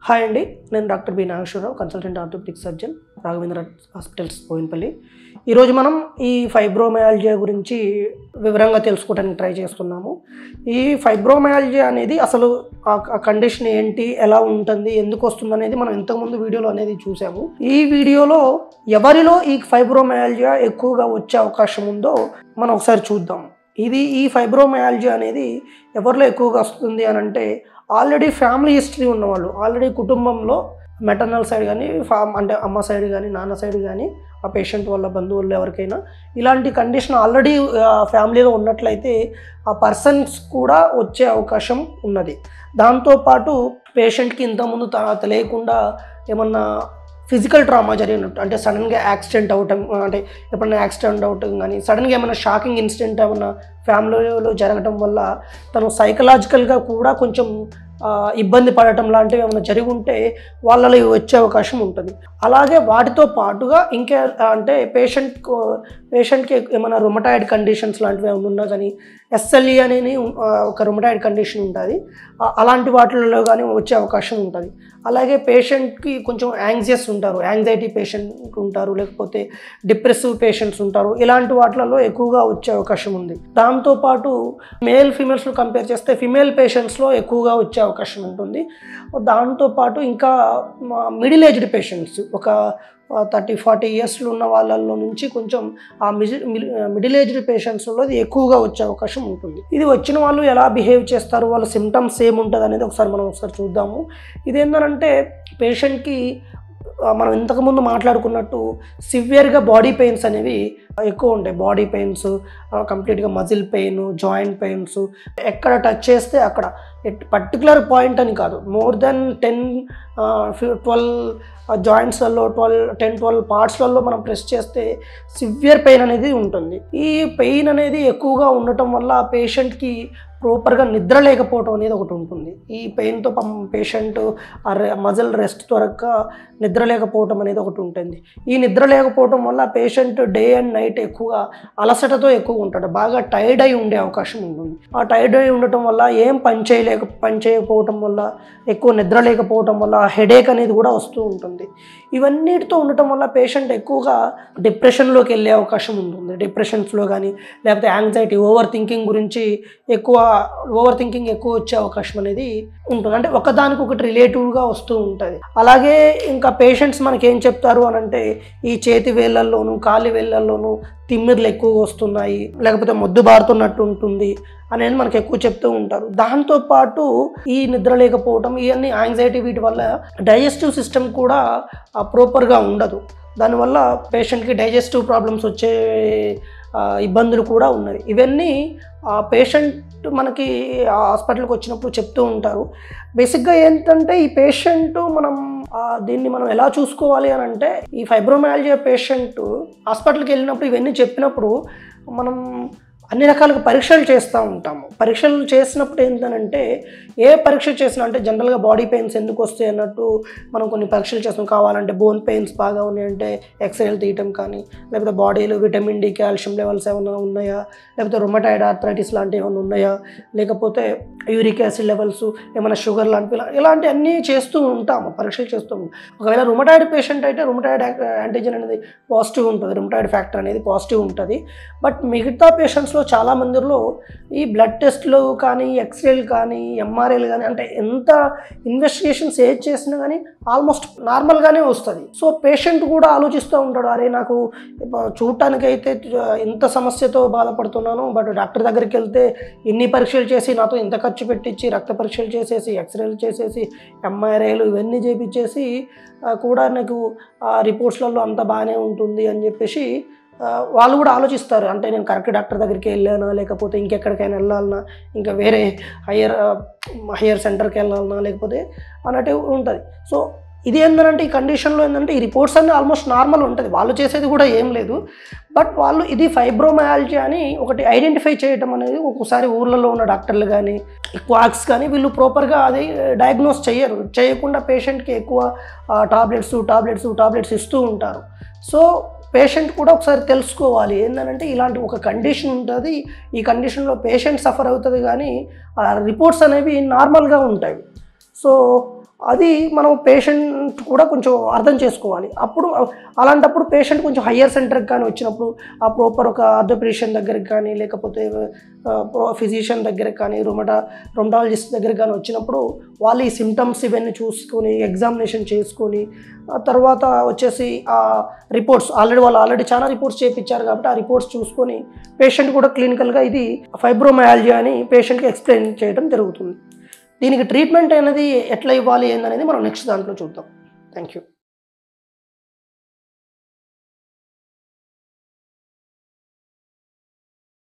Hi అండి, నేను doctor B Nageswararao, consultant orthopaedic surgeon, Raghavendra hospitals Boinapalli. ఈరోజు మనం ఈ ఫైబ్రోమయాల్జియా గురించి వివరంగా తెలుసుకోవడానికి ట్రై చేస్తున్నాము. ఈ ఫైబ్రోమయాల్జియా అనేది అసలు ఆ కండిషన్ ఏంటి, ఎలా ఉంటుంది, ఎందుకు వస్తుంది అనేది మనం ఇంతకుముందు వీడియోలో అనేది చూసాము. ఈ వీడియోలో ఎవరిలో ఈ ఫైబ్రోమయాల్జియా ఎక్కువగా వచ్చే అవకాశం ఉందో మనం ఒకసారి చూద్దాం. ఈ ఫైబ్రోమయాల్జియా అనేది ఎవరిలో ఎక్కువగా వస్తుంది అని అంటే, ఆల్రెడీ ఫ్యామిలీ హిస్టరీ ఉన్నవాళ్ళు, ఆల్రెడీ కుటుంబంలో మెటర్నల్ సైడ్ కానీ అంటే అమ్మ సైడ్ కానీ నాన్న సైడ్ కానీ ఆ పేషెంట్ వాళ్ళ బంధువులు ఎవరికైనా ఇలాంటి కండిషన్ ఆల్రెడీ ఫ్యామిలీలో ఉన్నట్లయితే ఆ పర్సన్స్ కూడా వచ్చే అవకాశం ఉన్నది. దాంతోపాటు పేషెంట్కి ఇంతకుముందు తెలియకుండా ఏమన్నా ఫిజికల్ ట్రామా జరిగినట్టు, అంటే సడన్గా యాక్సిడెంట్ అవటం, అంటే ఎప్పుడైనా యాక్సిడెంట్ అవటం కానీ సడన్గా ఏమైనా షాకింగ్ ఇన్సిడెంట్ ఏమైనా ఫ్యామిలీలో జరగడం వల్ల తను సైకలాజికల్గా కూడా కొంచెం ఇబ్బంది పడటం లాంటివి ఏమైనా జరిగి ఉంటే వాళ్ళలో వచ్చే అవకాశం ఉంటుంది. అలాగే వాటితో పాటుగా ఇంకా అంటే పేషెంట్కి ఏమైనా రుమటాయిడ్ కండిషన్స్ లాంటివి ఏమైనా ఉన్నా కానీ, ఎస్ఎల్ఈ అనేది ఒక రుమటాయిడ్ కండిషన్ ఉంటుంది, అలాంటి వాటిల్లో కానీ వచ్చే అవకాశం ఉంటుంది. అలాగే పేషెంట్కి కొంచెం యాంగ్జియస్ ఉంటారు, యాంగ్జైటీ పేషెంట్ ఉంటారు, లేకపోతే డిప్రెసివ్ పేషెంట్స్ ఉంటారు, ఇలాంటి వాటిలలో ఎక్కువగా వచ్చే అవకాశం ఉంది. దాంతోపాటు మేల్ ఫీమేల్స్లో కంపేర్ చేస్తే ఫిమేల్ పేషెంట్స్లో ఎక్కువగా వచ్చే అవకాశం ఉంటుంది. దాంతోపాటు ఇంకా మిడిల్ ఏజ్డ్ పేషెంట్స్, ఒక 30-40 ఇయర్స్లో ఉన్న వాళ్ళల్లో నుంచి కొంచెం ఆ మిడిల్ ఏజ్డ్ పేషెంట్స్లో ఇది ఎక్కువగా వచ్చే అవకాశం ఉంటుంది. ఇది వచ్చిన వాళ్ళు ఎలా బిహేవ్ చేస్తారు, వాళ్ళ సిమ్టమ్స్ ఏముంటుంది అనేది ఒకసారి చూద్దాము. ఇదేంటంటే పేషెంట్కి మనం ఇంతకుముందు మాట్లాడుకున్నట్టు సివియర్గా బాడీ పెయిన్స్ అనేవి ఎక్కువ ఉంటాయి. బాడీ పెయిన్స్, కంప్లీట్గా మజిల్ పెయిన్, జాయింట్ పెయిన్స్, ఎక్కడ టచ్ చేస్తే అక్కడ పర్టికులర్ పాయింట్ అని కాదు, మోర్ దెన్ 10-12 జాయింట్స్లలో 10-12 పార్ట్స్లలో మనం ప్రెస్ చేస్తే సివియర్ పెయిన్ అనేది ఉంటుంది. ఈ పెయిన్ అనేది ఎక్కువగా ఉండటం వల్ల పేషెంట్కి ప్రాపర్గా నిద్ర లేకపోవటం అనేది ఒకటి ఉంటుంది. ఈ పెయిన్తో పేషెంట్ మజిల్ రెస్ట్ దొరక్క నిద్ర లేకపోవటం అనేది ఒకటి ఉంటుంది. ఈ నిద్ర లేకపోవటం వల్ల పేషెంట్ డే అండ్ నైట్ ఎక్కువగా అలసటతో ఎక్కువ ఉంటాడు, బాగా టైర్డ్ అయి ఉండే అవకాశం ఉంటుంది. ఆ టైర్డ్ అయి ఉండటం వల్ల ఏం పని చేయకపోవటం వల్ల, ఎక్కువ నిద్ర లేకపోవటం వల్ల హెడేక్ అనేది కూడా వస్తూ ఉంటుంది. ఇవన్నిటితో ఉండటం వల్ల పేషెంట్ ఎక్కువగా డిప్రెషన్లోకి వెళ్ళే అవకాశం ఉంటుంది. డిప్రెషన్స్లో కానీ, లేకపోతే యాంగ్జైటీ, ఓవర్ థింకింగ్ ఎక్కువ వచ్చే అవకాశం అనేది ఉంటుంది. అంటే ఒకదానికొకటి రిలేటివ్గా వస్తూ ఉంటుంది. అలాగే ఇంకా పేషెంట్స్ మనకి ఏం చెప్తారు అని అంటే, ఈ చేతి వేళ్ళల్లోనూ కాలి వేళ్ళల్లోనూ తిమ్మిర్లు ఎక్కువగా వస్తున్నాయి, లేకపోతే మొద్దు బారుతున్నట్టు ఉంటుంది అనేది మనకు ఎక్కువ చెప్తూ ఉంటారు. దాంతోపాటు ఈ నిద్ర లేకపోవడం, ఇవన్నీ యాంగ్జైటీ, వీటి వల్ల డైజెస్టివ్ సిస్టమ్ కూడా ప్రాపర్గా ఉండదు. దానివల్ల పేషెంట్కి డైజెస్టివ్ ప్రాబ్లమ్స్ వచ్చే ఇబ్బందులు కూడా ఉన్నాయి. ఇవన్నీ పేషెంట్ మనకి హాస్పిటల్కి వచ్చినప్పుడు చెప్తూ ఉంటారు. బేసిక్గా ఏంటంటే ఈ పేషెంట్ దీన్ని మనం ఎలా చూసుకోవాలి అని అంటే, ఈ ఫైబ్రోమయాల్జియా పేషెంట్ హాస్పిటల్కి వెళ్ళినప్పుడు ఇవన్నీ చెప్పినప్పుడు మనం అన్ని రకాలుగా పరీక్షలు చేస్తూ ఉంటాము. పరీక్షలు చేసినప్పుడు ఏంటంటే, ఏ పరీక్ష చేసినా అంటే జనరల్గా బాడీ పెయిన్స్ ఎందుకు వస్తాయి అన్నట్టు మనం కొన్ని పరీక్షలు చేస్తాం. కావాలంటే బోన్ పెయిన్స్ బాగా ఉన్నాయంటే ఎక్స్రేలు తీయటం కానీ, లేకపోతే బాడీలో విటమిన్ డి, కాల్షియం లెవెల్స్ ఏమైనా ఉన్నాయా, లేకపోతే రుమటాయిడ్ ఆర్థరైటిస్ లాంటివి ఏమైనా ఉన్నాయా, లేకపోతే యూరిక్ యాసిడ్ లెవెల్స్, ఏమైనా షుగర్ లాంటివి, ఇలాంటివన్నీ చేస్తూ ఉంటాము, పరీక్షలు చేస్తూ ఉంటాం. ఒకవేళ రుమటాయిడ్ పేషెంట్ అయితే రుమటాయిడ్ యాంటీజెన్ అనేది పాజిటివ్ ఉంటుంది, రుమటాయిడ్ ఫ్యాక్టర్ అనేది పాజిటివ్ ఉంటుంది. బట్ మిగతా పేషెంట్స్లో చాలా మందిలో ఈ బ్లడ్ టెస్ట్లు కానీ, ఎక్స్రేలు కానీ, ఎంఆర్ఐలు కానీ, అంటే ఎంత ఇన్వెస్టిగేషన్స్ ఏది చేసినా కానీ ఆల్మోస్ట్ నార్మల్గానే వస్తుంది. సో పేషెంట్ కూడా ఆలోచిస్తూ ఉంటాడు, అరే నాకు చూడటానికైతే ఇంత సమస్యతో బాధపడుతున్నాను, బట్ డాక్టర్ దగ్గరికి వెళ్తే ఇన్ని పరీక్షలు చేసి నాతో ఇంత ఖర్చు పెట్టించి రక్త పరీక్షలు చేసేసి, ఎక్స్రేలు చేసేసి, ఎంఆర్ఐలు ఇవన్నీ చేపించేసి కూడా నాకు రిపోర్ట్స్లలో అంత బాగానే ఉంటుంది అని చెప్పేసి వాళ్ళు కూడా ఆలోచిస్తారు. అంటే నేను కరెక్ట్ డాక్టర్ దగ్గరికి వెళ్ళానా, లేకపోతే ఇంకెక్కడికైనా వెళ్ళాలన్నా, ఇంకా వేరే హయ్యర్ సెంటర్కి వెళ్ళాలన్నా, లేకపోతే అన్నట్టు ఉంటుంది. సో ఇది ఏంటంటే, ఈ కండిషన్లో ఏంటంటే ఈ రిపోర్ట్స్ అన్నీ ఆల్మోస్ట్ నార్మల్ ఉంటుంది, వాళ్ళు చేసేది కూడా ఏం లేదు. బట్ వాళ్ళు ఇది ఫైబ్రోమయాల్జియా అని ఒకటి ఐడెంటిఫై చేయటం అనేది ఒక్కోసారి ఊర్లలో ఉన్న డాక్టర్లు కానీ, క్వాక్స్ కానీ వీళ్ళు ప్రాపర్గా అది డయాగ్నోస్ చేయకుండా పేషెంట్కి ఎక్కువ టాబ్లెట్స్ ఇస్తూ ఉంటారు. సో పేషెంట్ కూడా ఒకసారి తెలుసుకోవాలి ఏంటంటే, ఇలాంటి ఒక కండిషన్ ఉంటుంది, ఈ కండిషన్లో పేషెంట్ సఫర్ అవుతుంది కానీ రిపోర్ట్స్ అనేవి నార్మల్గా ఉంటాయి. సో అది మనం పేషెంట్ కూడా కొంచెం అర్థం చేసుకోవాలి. అలాంటప్పుడు పేషెంట్ కొంచెం హయ్యర్ సెంటర్కి కానీ వచ్చినప్పుడు ఆ ప్రాపర్ ఒక ఆర్థోపెడిషియన్ దగ్గరికి కానీ లేకపోతే ఫిజిషియన్ దగ్గరికి కానీ రొమటాలజిస్ట్ దగ్గరికి కానీ వచ్చినప్పుడు వాళ్ళు ఈ సిమ్టమ్స్ ఇవన్నీ చూసుకొని ఎగ్జామినేషన్ చేసుకొని తర్వాత వచ్చేసి ఆ రిపోర్ట్స్ ఆల్రెడీ చాలా రిపోర్ట్స్ చేయించారు కాబట్టి ఆ రిపోర్ట్స్ చూసుకొని పేషెంట్ కూడా క్లినికల్గా ఇది ఫైబ్రోమయాల్జియా అని పేషెంట్కి ఎక్స్ప్లెయిన్ చేయడం జరుగుతుంది. దీనికి ట్రీట్మెంట్ అనేది ఎట్లా ఇవ్వాలి ఏందనేది మనం నెక్స్ట్ దాంట్లో చూద్దాం. Thank you.